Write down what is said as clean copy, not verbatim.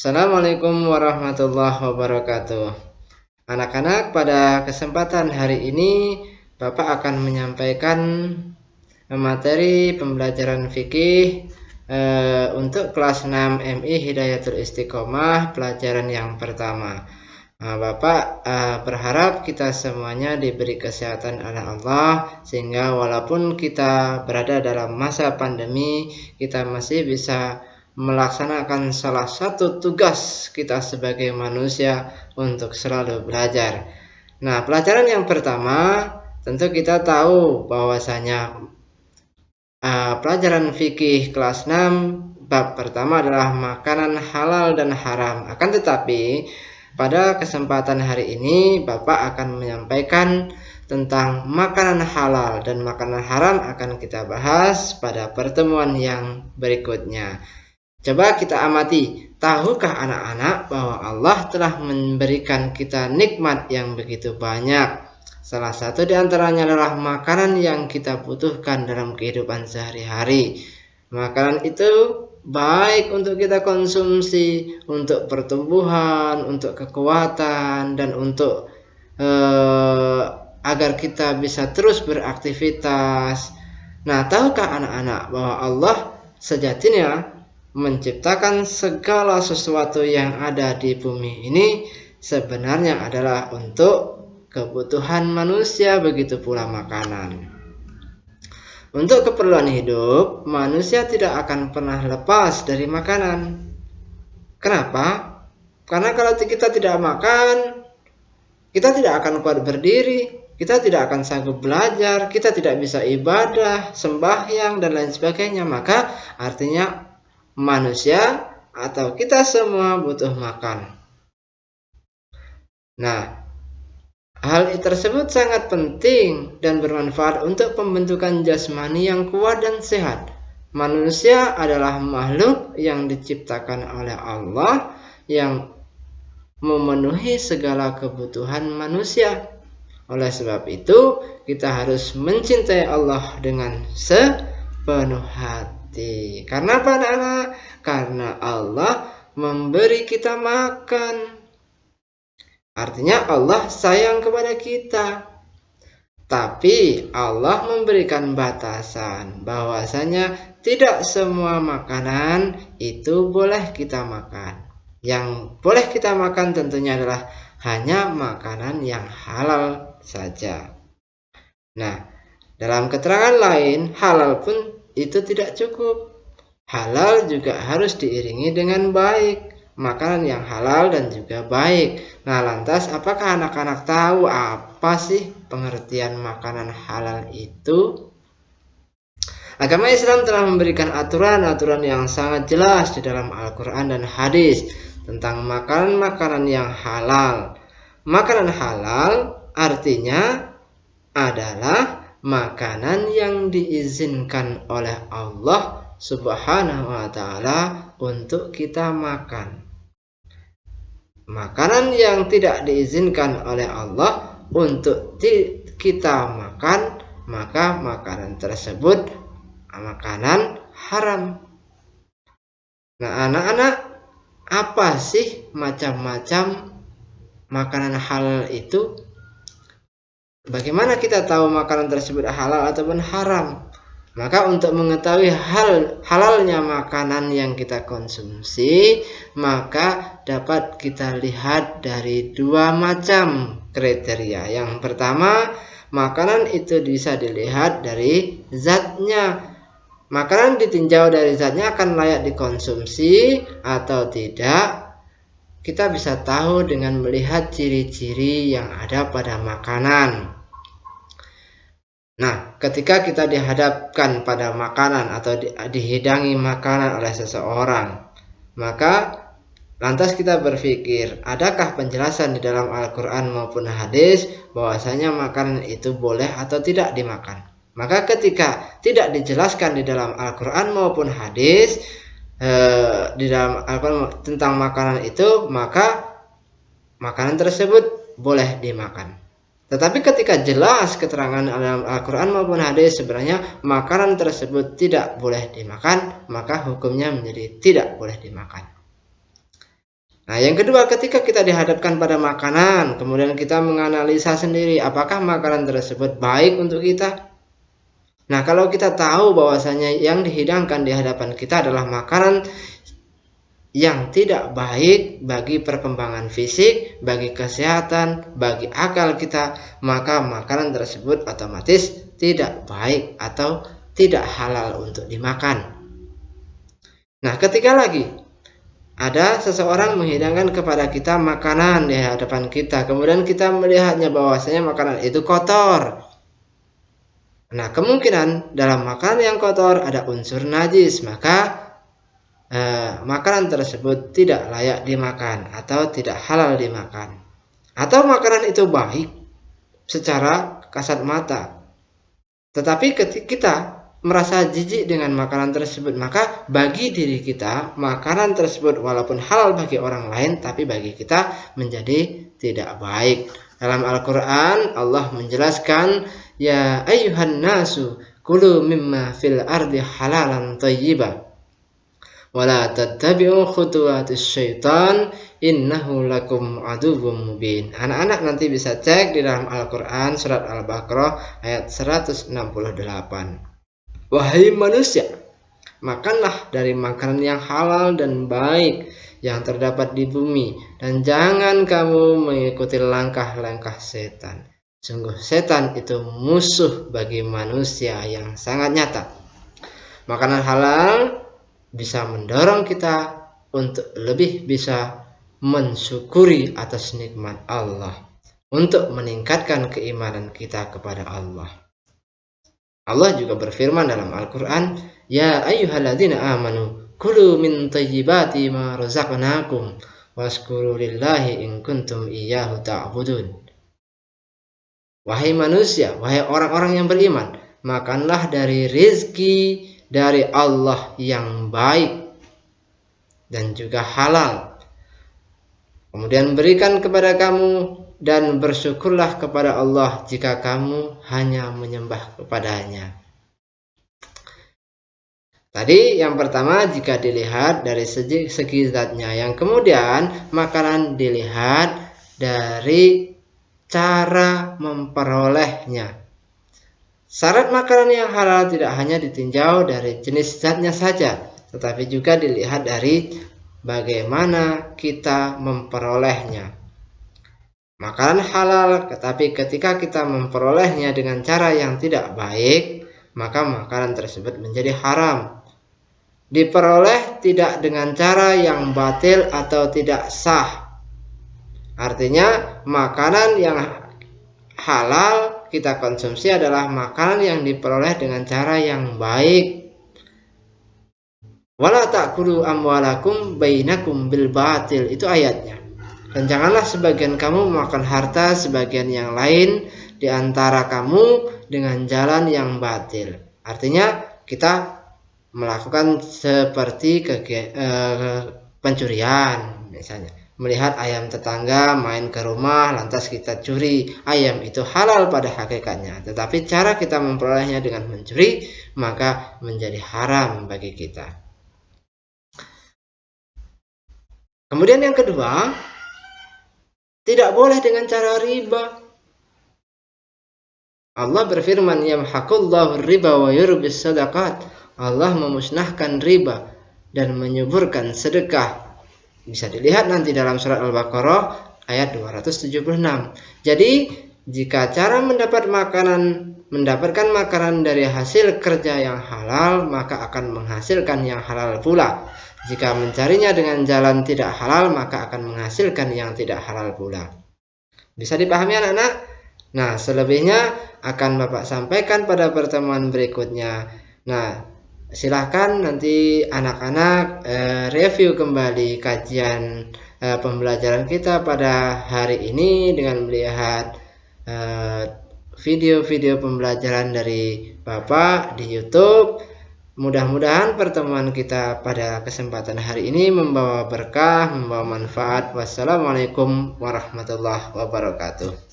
Assalamualaikum warahmatullahi wabarakatuh. Anak-anak, pada kesempatan hari ini Bapak akan menyampaikan materi pembelajaran fikih untuk kelas 6 MI Hidayatul Istiqomah, pelajaran yang pertama. Bapak berharap kita semuanya diberi kesehatan oleh Allah, sehingga walaupun kita berada dalam masa pandemi, kita masih bisa melaksanakan salah satu tugas kita sebagai manusia untuk selalu belajar. Nah, pelajaran yang pertama tentu kita tahu bahwasanya pelajaran fikih kelas 6 bab pertama adalah makanan halal dan haram. Akan tetapi pada kesempatan hari ini Bapak akan menyampaikan tentang makanan halal dan makanan haram akan kita bahas pada pertemuan yang berikutnya. Coba kita amati, tahukah anak-anak bahwa Allah telah memberikan kita nikmat yang begitu banyak? Salah satu di antaranya adalah makanan yang kita butuhkan dalam kehidupan sehari-hari. Makanan itu baik untuk kita konsumsi, untuk pertumbuhan, untuk kekuatan, dan untuk agar kita bisa terus beraktivitas. Nah, tahukah anak-anak bahwa Allah sejatinya menciptakan segala sesuatu yang ada di bumi ini sebenarnya adalah untuk kebutuhan manusia, begitu pula makanan. Untuk keperluan hidup, manusia tidak akan pernah lepas dari makanan. Kenapa? Karena kalau kita tidak makan, kita tidak akan kuat berdiri, kita tidak akan sanggup belajar, kita tidak bisa ibadah, sembahyang, dan lain sebagainya. Maka artinya manusia atau kita semua butuh makan. Nah, hal tersebut sangat penting dan bermanfaat untuk pembentukan jasmani yang kuat dan sehat. Manusia adalah makhluk yang diciptakan oleh Allah yang memenuhi segala kebutuhan manusia. Oleh sebab itu, kita harus mencintai Allah dengan sepenuh hati. Karena apa, anak-anak? Karena Allah memberi kita makan. Artinya Allah sayang kepada kita. Tapi Allah memberikan batasan bahwasanya tidak semua makanan itu boleh kita makan. Yang boleh kita makan tentunya adalah hanya makanan yang halal saja. Nah, dalam keterangan lain, halal pun itu tidak cukup. Halal juga harus diiringi dengan baik. Makanan yang halal dan juga baik. Nah, lantas apakah anak-anak tahu apa sih pengertian makanan halal itu? Agama Islam telah memberikan aturan-aturan yang sangat jelas di dalam Al-Quran dan hadis tentang makanan-makanan yang halal. Makanan halal artinya adalah makanan yang diizinkan oleh Allah Subhanahu wa ta'ala untuk kita makan. Makanan yang tidak diizinkan oleh Allah untuk kita makan, maka makanan tersebut makanan haram. Nah, anak-anak, apa sih macam-macam makanan halal itu? Bagaimana kita tahu makanan tersebut halal ataupun haram? Maka untuk mengetahui halalnya makanan yang kita konsumsi, maka dapat kita lihat dari dua macam kriteria. Yang pertama, makanan itu bisa dilihat dari zatnya. Makanan ditinjau dari zatnya akan layak dikonsumsi atau tidak. Kita bisa tahu dengan melihat ciri-ciri yang ada pada makanan. Nah, ketika kita dihadapkan pada makanan atau dihidangi makanan oleh seseorang, maka lantas kita berpikir, adakah penjelasan di dalam Al-Quran maupun hadis bahwasanya makanan itu boleh atau tidak dimakan? Maka ketika tidak dijelaskan di dalam Al-Quran maupun hadis di dalam Al-Quran tentang makanan itu, maka makanan tersebut boleh dimakan. Tetapi ketika jelas keterangan dalam Al-Quran maupun hadis sebenarnya makanan tersebut tidak boleh dimakan, maka hukumnya menjadi tidak boleh dimakan. yang kedua, ketika kita dihadapkan pada makanan, kemudian kita menganalisa sendiri apakah makanan tersebut baik untuk kita. Nah, kalau kita tahu bahwasanya yang dihidangkan di hadapan kita adalah makanan yang tidak baik bagi perkembangan fisik, bagi kesehatan, bagi akal kita, maka makanan tersebut otomatis tidak baik atau tidak halal untuk dimakan. Nah, ketika lagi ada seseorang menghidangkan kepada kita makanan di hadapan kita, kemudian kita melihatnya bahwasanya makanan itu kotor. Nah, kemungkinan dalam makanan yang kotor ada unsur najis, maka makanan tersebut tidak layak dimakan atau tidak halal dimakan. Atau makanan itu baik secara kasat mata, tetapi ketika kita merasa jijik dengan makanan tersebut, maka bagi diri kita makanan tersebut walaupun halal bagi orang lain, tapi bagi kita menjadi tidak baik. Dalam Al-Quran Allah menjelaskan, ya ayyuhan nasu kulu mimma fil ardi halalan thayyiba wala tattabi'u khutuwatis syaitan innahu lakum aduwwum mubin. Anak-anak nanti bisa cek di dalam Al-Quran surat Al-Baqarah ayat 168. Wahai manusia, makanlah dari makanan yang halal dan baik yang terdapat di bumi, dan jangan kamu mengikuti langkah-langkah setan. Sungguh setan itu musuh bagi manusia yang sangat nyata. Makanan halal bisa mendorong kita untuk lebih bisa mensyukuri atas nikmat Allah, untuk meningkatkan keimanan kita kepada Allah. Allah juga berfirman dalam Al-Quran, ya ayyuhalladzina amanu kulu min thayyibati ma razaqnakum washkuru lillahi in kuntum iyyahu ta'budun. Wahai manusia, wahai orang-orang yang beriman, makanlah dari rizki dari Allah yang baik dan juga halal. Kemudian berikan kepada kamu dan bersyukurlah kepada Allah jika kamu hanya menyembah kepadanya. Tadi yang pertama jika dilihat dari segi zatnya, yang kemudian makanan dilihat dari cara memperolehnya. Syarat makanan yang halal tidak hanya ditinjau dari jenis zatnya saja, tetapi juga dilihat dari bagaimana kita memperolehnya. Makanan halal, tetapi ketika kita memperolehnya dengan cara yang tidak baik, maka makanan tersebut menjadi haram. Diperoleh tidak dengan cara yang batil atau tidak sah. Artinya makanan yang halal kita konsumsi adalah makanan yang diperoleh dengan cara yang baik. Wala ta'kulu amwalakum bainakum bil batil, itu ayatnya. Dan janganlah sebagian kamu makan harta sebagian yang lain di antara kamu dengan jalan yang batil. Artinya kita melakukan seperti pencurian, misalnya melihat ayam tetangga main ke rumah lantas kita curi. Ayam itu halal pada hakikatnya, tetapi cara kita memperolehnya dengan mencuri maka menjadi haram bagi kita. Kemudian yang kedua, tidak boleh dengan cara riba. Allah berfirman, yamhaqullahu riba wa yurbis sadaqat. Allah memusnahkan riba dan menyuburkan sedekah. Bisa dilihat nanti dalam surat Al-Baqarah ayat 276. Jadi jika cara mendapatkan makanan dari hasil kerja yang halal, maka akan menghasilkan yang halal pula. Jika mencarinya dengan jalan tidak halal, maka akan menghasilkan yang tidak halal pula. Bisa dipahami anak-anak? Nah, selebihnya akan Bapak sampaikan pada pertemuan berikutnya. Nah, silahkan nanti anak-anak review kembali kajian pembelajaran kita pada hari ini dengan melihat video-video pembelajaran dari Bapak di YouTube. Mudah-mudahan pertemuan kita pada kesempatan hari ini membawa berkah, membawa manfaat. Wassalamualaikum warahmatullahi wabarakatuh.